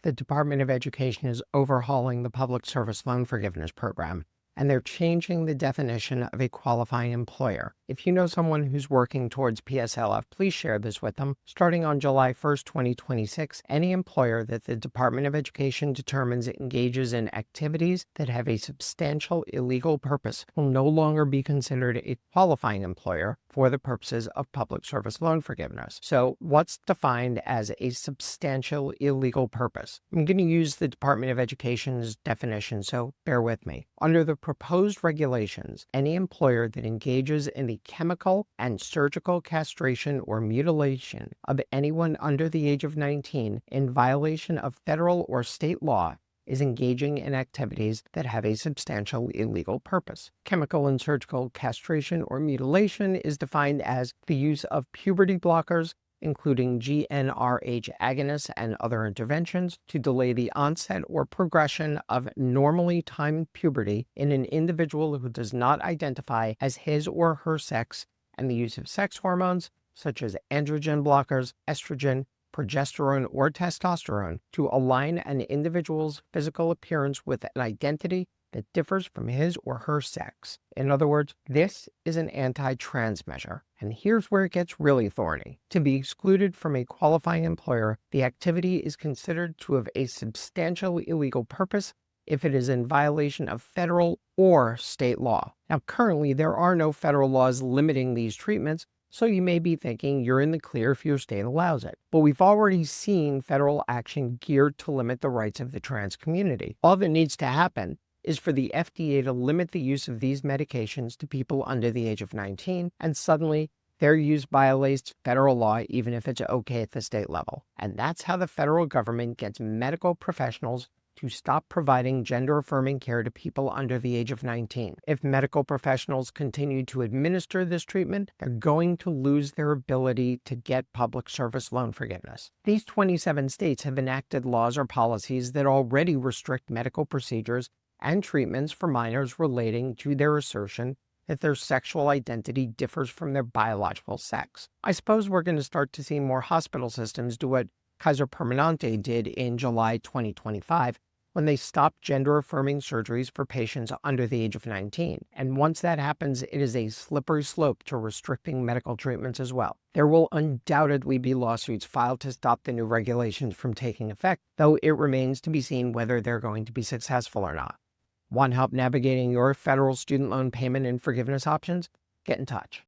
the Department of Education is overhauling the Public Service Loan Forgiveness Program, and they're changing the definition of a qualifying employer. If you know someone who's working towards PSLF, please share this with them. Starting on July 1st, 2026, any employer that the Department of Education determines engages in activities that have a substantial illegal purpose will no longer be considered a qualifying employer for the purposes of public service loan forgiveness. So what's defined as a substantial illegal purpose? I'm going to use the Department of Education's definition, so bear with me. Under the proposed regulations, any employer that engages in the chemical and surgical castration or mutilation of anyone under the age of 19 in violation of federal or state law is engaging in activities that have a substantial illegal purpose. Chemical and surgical castration or mutilation is defined as the use of puberty blockers, including GnRH agonists and other interventions, to delay the onset or progression of normally timed puberty in an individual who does not identify as his or her sex, and the use of sex hormones such as androgen blockers, estrogen, progesterone, or testosterone to align an individual's physical appearance with an identity that differs from his or her sex. In other words, this is an anti-trans measure. And here's where it gets really thorny. To be excluded from a qualifying employer, the activity is considered to have a substantial illegal purpose if it is in violation of federal or state law. Now, currently, there are no federal laws limiting these treatments, so you may be thinking you're in the clear if your state allows it. But we've already seen federal action geared to limit the rights of the trans community. All that needs to happen is for the FDA to limit the use of these medications to people under the age of 19, and suddenly their use violates federal law even if it's okay at the state level. And that's how the federal government gets medical professionals to stop providing gender-affirming care to people under the age of 19. If medical professionals continue to administer this treatment, they're going to lose their ability to get public service loan forgiveness. These 27 states have enacted laws or policies that already restrict medical procedures and treatments for minors relating to their assertion that their sexual identity differs from their biological sex. I suppose we're going to start to see more hospital systems do what Kaiser Permanente did in July 2025, when they stopped gender-affirming surgeries for patients under the age of 19. And once that happens, it is a slippery slope to restricting medical treatments as well. There will undoubtedly be lawsuits filed to stop the new regulations from taking effect, though it remains to be seen whether they're going to be successful or not. Want help navigating your federal student loan payment and forgiveness options? Get in touch.